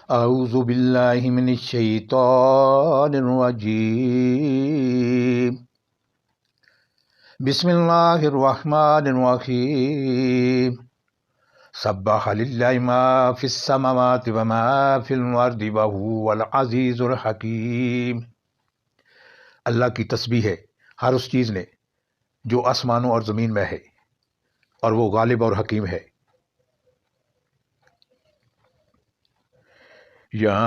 اعوذ باللہ من الشیطان الرجیم بسم اللہ الرحمن الرحیم سبح للہ ما فی السماوات وما فی الارض وہو العزیز الحکیم۔ اللہ کی تسبیح ہے ہر اس چیز نے جو آسمانوں اور زمین میں ہے، اور وہ غالب اور حکیم ہے۔ یا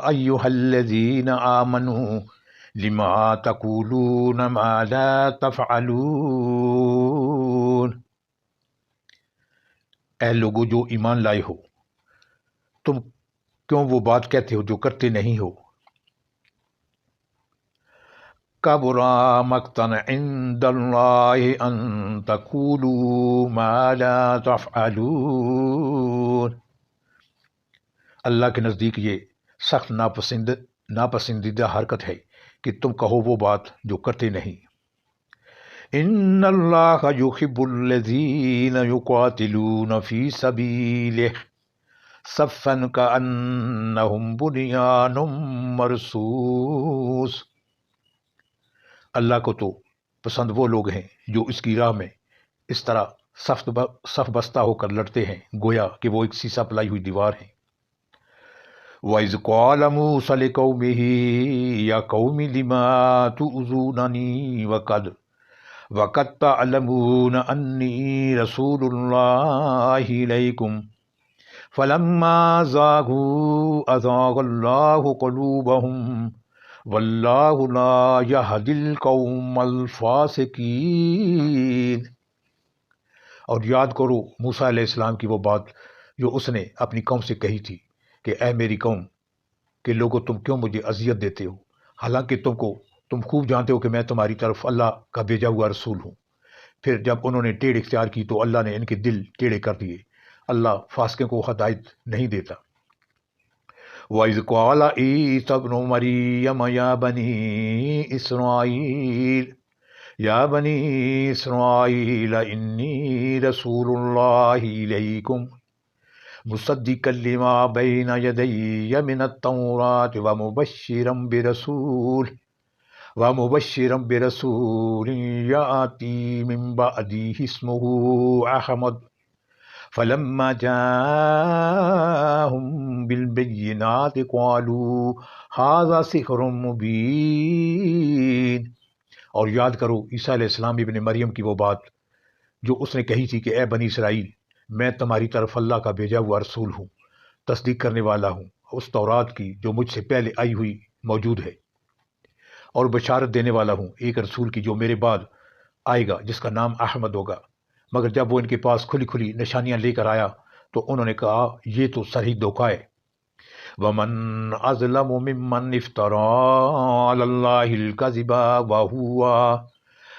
ایہا الذین آمنوا لما تقولون ما لا تفعلون، اے لوگو جو ایمان لائے ہو، تم کیوں وہ بات کہتے ہو جو کرتے نہیں ہو۔ کبر مقتا عند اللہ ان تقولوا ما لا تفعلون، اللہ کے نزدیک یہ سخت ناپسندیدہ حرکت ہے کہ تم کہو وہ بات جو کرتے نہیں۔ ان اللہ یحب الذین یقاتلون فی سبیلہ صفا کانہم بنیان مرصوص، اللہ کو تو پسند وہ لوگ ہیں جو اس کی راہ میں اس طرح صف بستہ ہو کر لڑتے ہیں گویا کہ وہ ایک سیسا پلائی ہوئی دیوار ہے۔ وَإِذْ قَالَ مُوسَىٰ لِقَوْمِهِ يَا قَوْمِ لِمَ تُؤْذُونَنِي وَقَدْ تَعْلَمُونَ أَنِّي رَسُولُ اللَّهِ إِلَيْكُمْ فَلَمَّا زَاغُوا أَزَاغَ اللَّهُ قُلُوبَهُمْ وَاللَّهُ لَا يَهْدِي الْقَوْمَ الْفَاسِقِينَ۔ اور یاد کرو موسیٰ علیہ السلام کی وہ بات جو اس نے اپنی قوم سے کہی تھی کہ اے میری قوم کہ لوگوں تم کیوں مجھے اذیت دیتے ہو، حالانکہ تم خوب جانتے ہو کہ میں تمہاری طرف اللہ کا بھیجا ہوا رسول ہوں۔ پھر جب انہوں نے ٹیڑھ اختیار کی تو اللہ نے ان کے دل ٹیڑھے کر دیے۔ اللہ فاسقوں کو ہدایت نہیں دیتا۔ وَإِذْ قَالَ عِیسَیٰ ابْنُ مَرْیَمَ یا بنی اسرائیل انی رسول اللہ الیکم مصدقا لما بین یدی من التوراۃ ومبشرا برسول یأتی من بعدی اسمہ احمد فلما جاءهم بالبینات قالوا ھذا سحر مبین۔ اور یاد کرو عیسیٰ علیہ السلام ابن مریم کی وہ بات جو اس نے کہی تھی کہ اے بنی اسرائیل میں تمہاری طرف اللہ کا بھیجا ہوا رسول ہوں، تصدیق کرنے والا ہوں اس تورات کی جو مجھ سے پہلے آئی ہوئی موجود ہے، اور بشارت دینے والا ہوں ایک رسول کی جو میرے بعد آئے گا جس کا نام احمد ہوگا۔ مگر جب وہ ان کے پاس کھلی کھلی نشانیاں لے کر آیا تو انہوں نے کہا یہ تو صریح دھوکہ ہے۔ وَمَنْ أَظْلَمُ مِمَّنِ افْتَرَىٰ عَلَى اللَّهِ الْكَذِبَ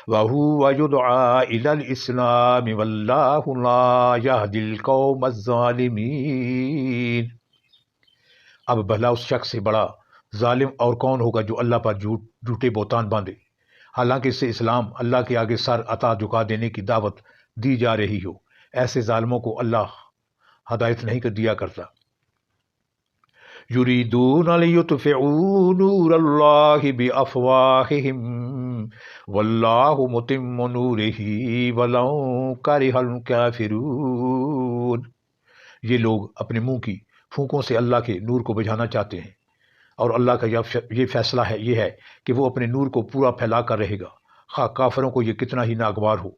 وَهُوَ يُدْعَىٰ إِلَى الْإِسْلَامِ وَاللَّهُ لَا يَهْدِي الْقَوْمَ الظَّالِمِينَ۔ اب بھلا اس شخص سے بڑا ظالم اور کون ہوگا جو اللہ پر جھوٹے بہتان باندھے، حالانکہ اس سے اسلام اللہ کے آگے سر عطا جھکا دینے کی دعوت دی جا رہی ہو۔ ایسے ظالموں کو اللہ ہدایت نہیں کر دیا کرتا۔ یریدون لیطفئوا نور اللہ بافواہہم واللہ متم نورہ ولو کرہ الکافرون، یہ لوگ اپنے منہ کی پھونکوں سے اللہ کے نور کو بجھانا چاہتے ہیں، اور اللہ کا یہ فیصلہ یہ ہے کہ وہ اپنے نور کو پورا پھیلا کر رہے گا، خواہ کافروں کو یہ کتنا ہی ناگوار ہو۔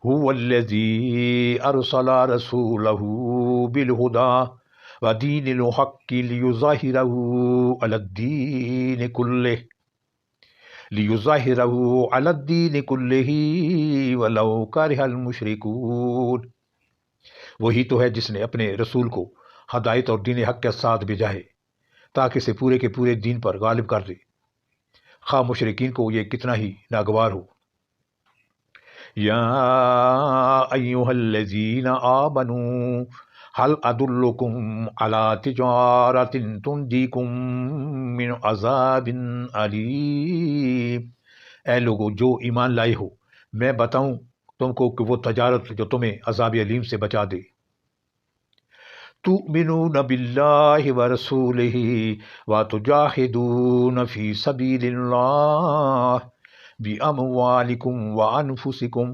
هو الذی ارسل رسولہ بالہدی ودین الحق لیظہرہ علی الدین کلہ ولو کرہ المشرکون، وہی تو ہے جس نے اپنے رسول کو ہدایت اور دین حق کے ساتھ بھیجا ہے تاکہ اسے پورے کے پورے دین پر غالب کر دے، خواہ مشرکین کو یہ کتنا ہی ناگوار ہو۔ یا ایہا الذین آمنوا هل ادلکم علی تجارۃ تنجیکم من عذاب علیم، اے لوگو جو ایمان لائے ہو میں بتاؤں تم کو کہ وہ تجارت جو تمہیں عذاب علیم سے بچا دے۔ تؤمنون باللہ ورسولہ وتجاہدون فی سبیل اللہ باموالکم وانفسکم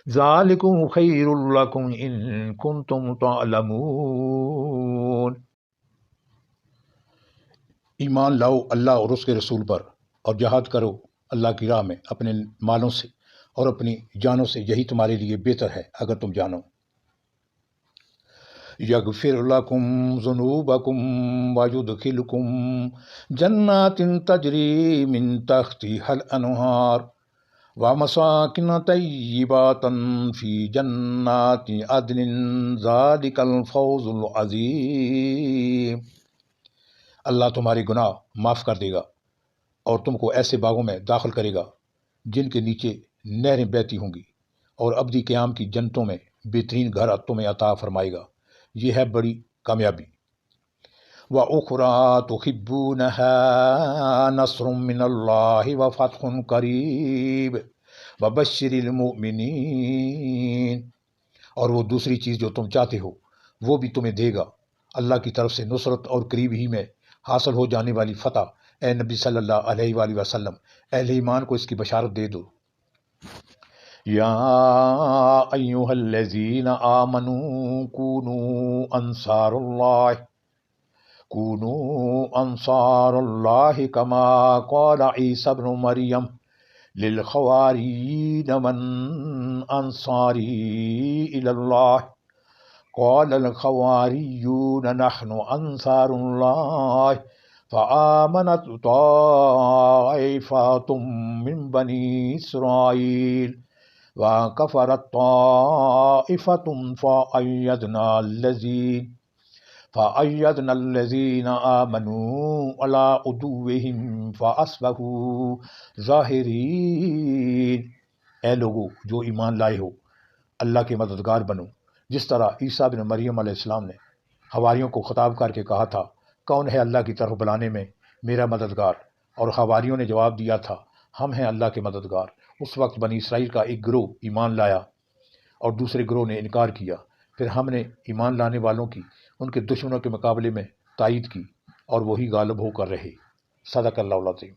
ذالکم خیر لکم ان کنتم تعلمون۔ ایمان لاؤ اللہ اور اس کے رسول پر اور جہاد کرو اللہ کی راہ میں اپنے مالوں سے اور اپنی جانوں سے، یہی تمہارے لیے بہتر ہے اگر تم جانو۔ یغفر لکم ذنوبکم ویدخلکم جنات تجری من تحتها الانہار ومساکن طیبات فی جنات عدن ذالک الفوز العظیم۔ اللہ تمہارے گناہ معاف کر دے گا اور تم کو ایسے باغوں میں داخل کرے گا جن کے نیچے نہریں بہتی ہوں گی، اور ابدی قیام کی جنتوں میں بہترین گھر تمہیں عطا فرمائے گا۔ یہ ہے بڑی کامیابی۔ وَأُخْرَى تُحِبُّونَهَا نَصْرٌ مِّنَ اللَّهِ وَفَتْحٌ قَرِيبٌ وَبَشِّرِ الْمُؤْمِنِينَ، اور وہ دوسری چیز جو تم چاہتے ہو وہ بھی تمہیں دے گا، اللہ کی طرف سے نصرت اور قریب ہی میں حاصل ہو جانے والی فتح۔ اے نبی صلی اللہ علیہ وآلہ وسلم، اہل ایمان کو اس کی بشارت دے دو۔ یا ایھا الذین آمنوا کونوا انصار اللہ کما قال عیسی ابن مریم للحواریین من انصاری الی اللہ قال الحواریون نحن انصار اللہ فآمنت طائفة من بنی اسرائیل وكفرت طائفة فأيدنا الذين آمنوا على عدوهم فأصبحوا ظاہرین۔ اے لوگو جو ایمان لائے ہو، اللہ کے مددگار بنو، جس طرح عیسیٰ بن مریم علیہ السلام نے حواریوں کو خطاب کر کے کہا تھا، کون ہے اللہ کی طرف بلانے میں میرا مددگار؟ اور حواریوں نے جواب دیا تھا، ہم ہیں اللہ کے مددگار۔ اس وقت بنی اسرائیل کا ایک گروہ ایمان لایا اور دوسرے گروہ نے انکار کیا، پھر ہم نے ایمان لانے والوں کی ان کے دشمنوں کے مقابلے میں تائید کی، اور وہی غالب ہو کر رہے۔ صدق اللہ العظیم۔